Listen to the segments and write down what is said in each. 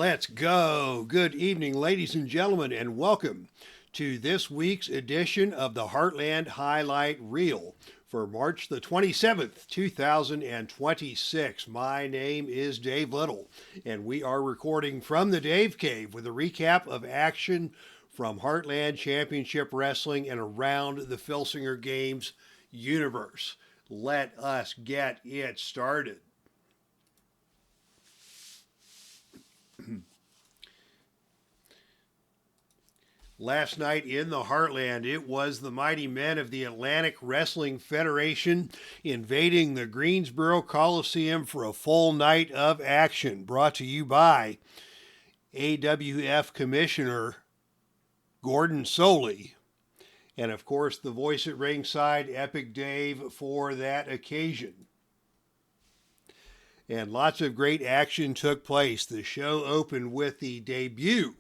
Let's go. Good evening, ladies and gentlemen, and welcome to this week's edition of the Heartland Highlight Reel for March the 27th, 2026. My name is Dave Little, and we are recording from the Dave Cave with a recap of action from Heartland Championship Wrestling and around the Filsinger Games Universe. Let us get it started. Last night in the Heartland, it was the mighty men of the Atlantic Wrestling Federation invading the Greensboro Coliseum for a full night of action, brought to you by AWF Commissioner Gordon Soley, and of course the voice at ringside, Epic Dave, for that occasion. And lots of great action took place. The show opened with the debut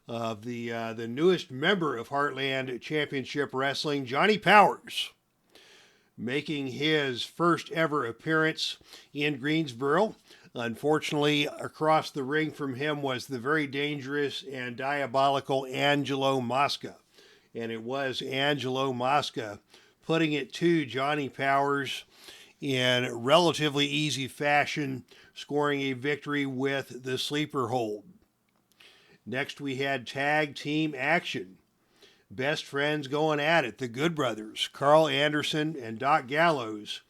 of the newest member of Heartland Championship Wrestling, Johnny Powers, making his first ever appearance in Greensboro. Unfortunately, across the ring from him was the very dangerous and diabolical Angelo Mosca. And it was Angelo Mosca putting it to Johnny Powers in relatively easy fashion, scoring a victory with the sleeper hold. Next, we had tag team action. Best friends going at it. The Good Brothers, Carl Anderson and Doc Gallows,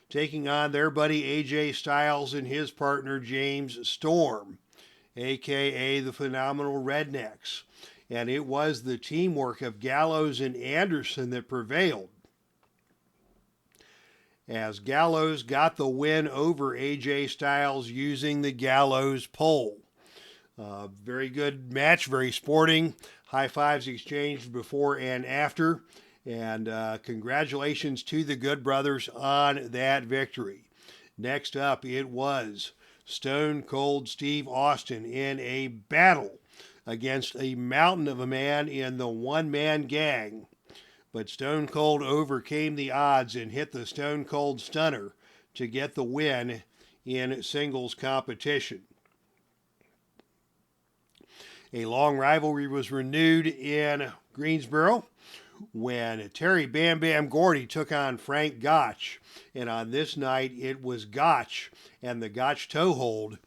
taking on their buddy AJ Styles and his partner James Storm, a.k.a. the Phenomenal Rednecks. And it was the teamwork of Gallows and Anderson that prevailed, as Gallows got the win over AJ Styles using the Gallows pole. Very good match, very sporting. High fives exchanged before and after. And congratulations to the Good Brothers on that victory. Next up, it was Stone Cold Steve Austin in a battle against a mountain of a man in the one-man gang. But Stone Cold overcame the odds and hit the Stone Cold Stunner to get the win in singles competition. A long rivalry was renewed in Greensboro when Terry Bam Bam Gordy took on Frank Gotch. And on this night, it was Gotch and the Gotch Toehold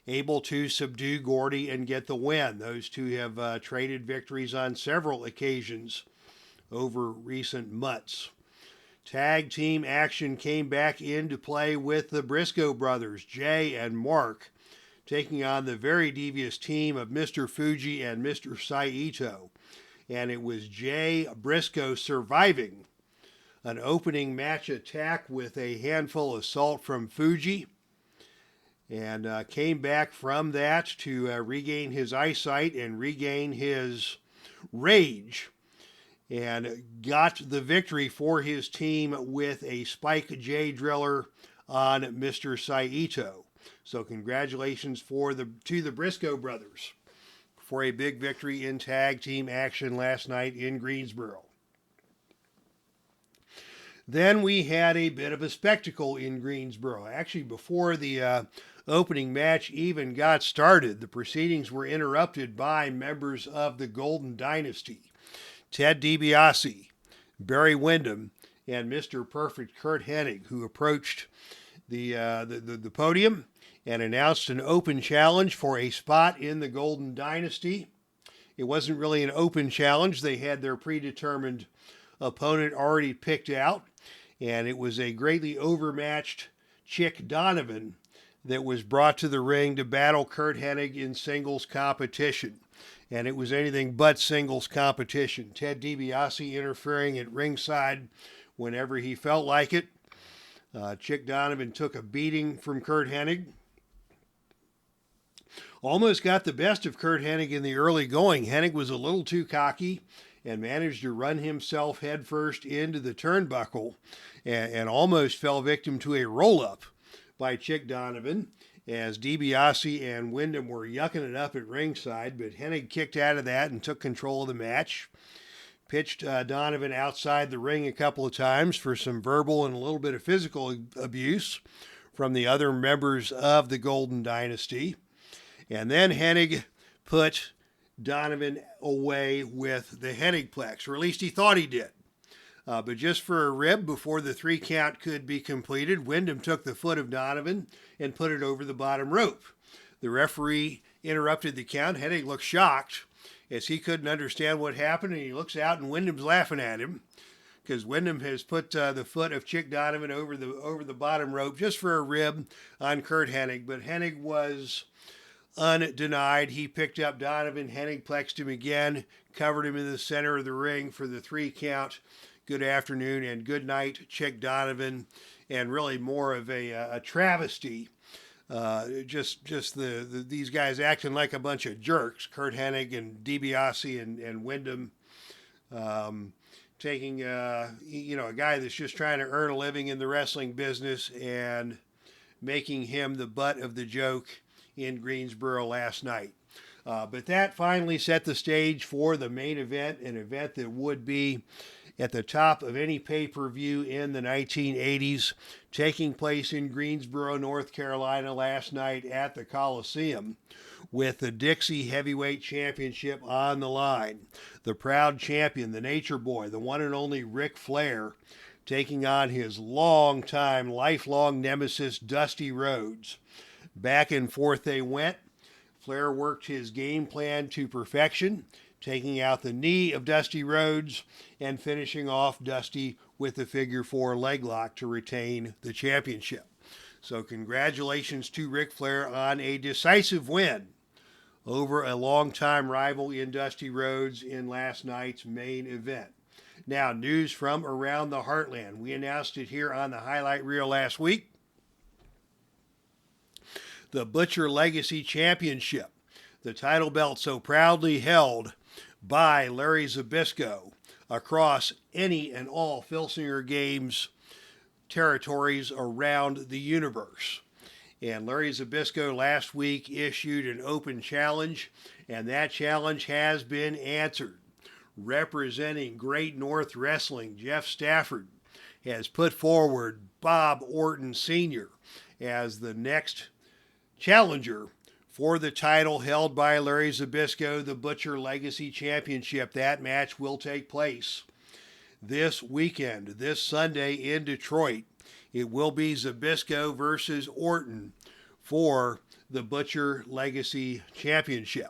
able to subdue Gordy and get the win. Those two have traded victories on several occasions over recent months. Tag team action came back into play with the Briscoe brothers, Jay and Mark, taking on the very devious team of Mr. Fuji and Mr. Saito. And it was Jay Briscoe surviving an opening match attack with a handful assault from Fuji, and came back from that to regain his eyesight and regain his rage, and got the victory for his team with a Spike J Driller on Mr. Saito. So congratulations to the Briscoe brothers for a big victory in tag team action last night in Greensboro. Then we had a bit of a spectacle in Greensboro. Actually, before the opening match even got started, the proceedings were interrupted by members of the Golden Dynasty, Ted DiBiase, Barry Windham, and Mr. Perfect Kurt Hennig, who approached the podium and announced an open challenge for a spot in the Golden Dynasty. It wasn't really an open challenge. They had their predetermined opponent already picked out, and it was a greatly overmatched Chick Donovan that was brought to the ring to battle Kurt Hennig in singles competition. And it was anything but singles competition. Ted DiBiase interfering at ringside whenever he felt like it. Chick Donovan took a beating from Kurt Hennig. Almost got the best of Kurt Hennig in the early going. Hennig was a little too cocky and managed to run himself headfirst into the turnbuckle and almost fell victim to a roll-up by Chick Donovan, as DiBiase and Windham were yucking it up at ringside, but Hennig kicked out of that and took control of the match. Pitched Donovan outside the ring a couple of times for some verbal and a little bit of physical abuse from the other members of the Golden Dynasty. And then Hennig put Donovan away with the Hennigplex, or at least he thought he did. But just for a rib, before the 3 count could be completed, Wyndham took the foot of Donovan and put it over the bottom rope. The referee interrupted the count. Hennig looked shocked as he couldn't understand what happened, and he looks out and Wyndham's laughing at him because Wyndham has put the foot of Chick Donovan over the bottom rope just for a rib on Curt Hennig. But Hennig was undenied. He picked up Donovan, Hennig plexed him again, covered him in the center of the ring for the 3 count. Good afternoon and good night, Chick Donovan, and really more of a travesty. These guys acting like a bunch of jerks. Curt Hennig and DiBiase and Wyndham, taking a guy that's just trying to earn a living in the wrestling business and making him the butt of the joke in Greensboro last night. But that finally set the stage for the main event, an event that would be at the top of any pay-per-view in the 1980s, taking place in Greensboro, North Carolina last night at the Coliseum, with the Dixie Heavyweight Championship on the line. The proud champion, the Nature Boy, the one and only Ric Flair, taking on his lifelong nemesis, Dusty Rhodes. Back and forth they went. Flair worked his game plan to perfection, taking out the knee of Dusty Rhodes and finishing off Dusty with the figure 4 leg lock to retain the championship. So congratulations to Ric Flair on a decisive win over a longtime rival in Dusty Rhodes in last night's main event. Now, news from around the Heartland. We announced it here on the highlight reel last week. The Butcher Legacy Championship, the title belt so proudly held by Larry Zbyszko across any and all Filsinger Games territories around the universe. And Larry Zbyszko last week issued an open challenge, and that challenge has been answered. Representing Great North Wrestling, Jeff Stafford has put forward Bob Orton Sr. as the next challenger for the title held by Larry Zbyszko, the Butcher Legacy Championship. That match will take place this weekend, this Sunday in Detroit. It will be Zbyszko versus Orton for the Butcher Legacy Championship.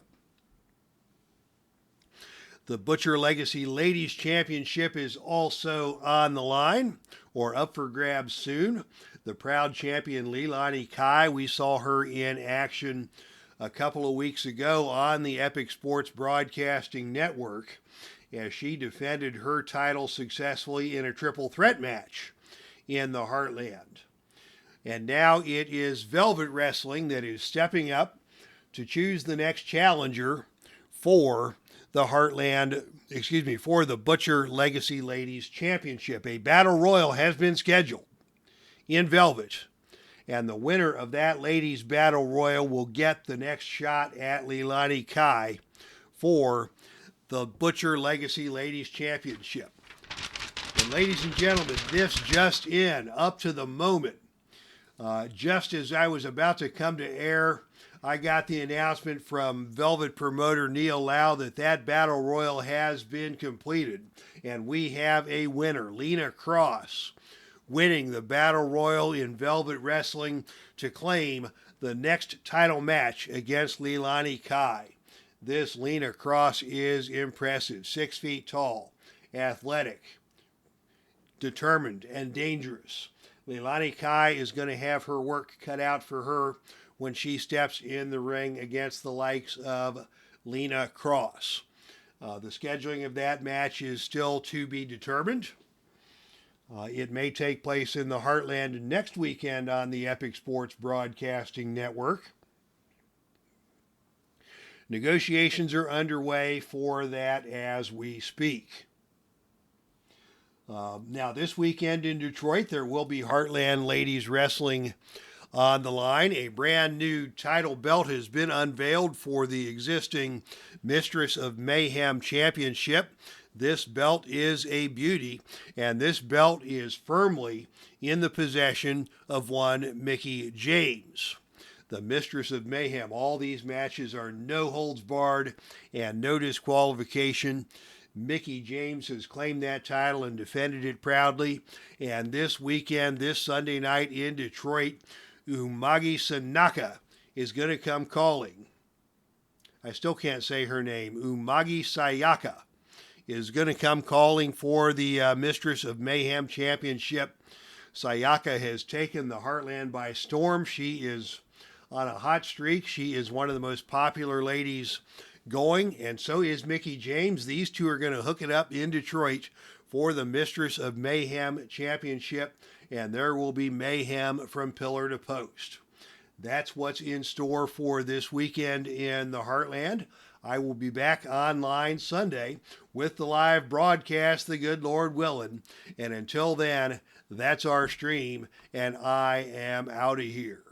The Butcher Legacy Ladies Championship is also on the line, or up for grabs soon. The proud champion Leilani Kai, we saw her in action a couple of weeks ago on the Epic Sports Broadcasting Network as she defended her title successfully in a triple threat match in the Heartland. And now it is Velvet Wrestling that is stepping up to choose the next challenger for the for the Butcher Legacy Ladies Championship. A battle royal has been scheduled in Velvet, and the winner of that ladies battle royal will get the next shot at Leilani Kai for the Butcher Legacy Ladies Championship. And ladies and gentlemen, this just in, up to the moment, just as I was about to come to air, I got the announcement from Velvet promoter Neil Lau that battle royal has been completed, and we have a winner, Lena Cross, winning the battle royal in Velvet Wrestling to claim the next title match against Leilani Kai. This Lena Cross is impressive, 6 feet tall, athletic, determined, and dangerous. Leilani Kai is going to have her work cut out for her when she steps in the ring against the likes of Lena Cross. The scheduling of that match is still to be determined. It may take place in the Heartland next weekend on the Epic Sports Broadcasting Network. Negotiations are underway for that as we speak. Now, this weekend in Detroit, there will be Heartland Ladies Wrestling on the line. A brand new title belt has been unveiled for the existing Mistress of Mayhem Championship. This belt is a beauty, and this belt is firmly in the possession of one Mickie James. the Mistress of Mayhem. All these matches are no holds barred and no disqualification. Mickie James has claimed that title and defended it proudly. And this weekend, this Sunday night in Detroit, Umagi Sanaka is going to come calling. I still can't say her name. Umagi Sayaka is going to come calling for the Mistress of Mayhem Championship. Sayaka has taken the Heartland by storm. She is on a hot streak. She is one of the most popular ladies going, and so is Mickie James. These two are going to hook it up in Detroit for the Mistress of Mayhem Championship, and there will be mayhem from pillar to post. That's what's in store for this weekend in the Heartland. I will be back online Sunday with the live broadcast, the good Lord willing. And until then, that's our stream, and I am out of here.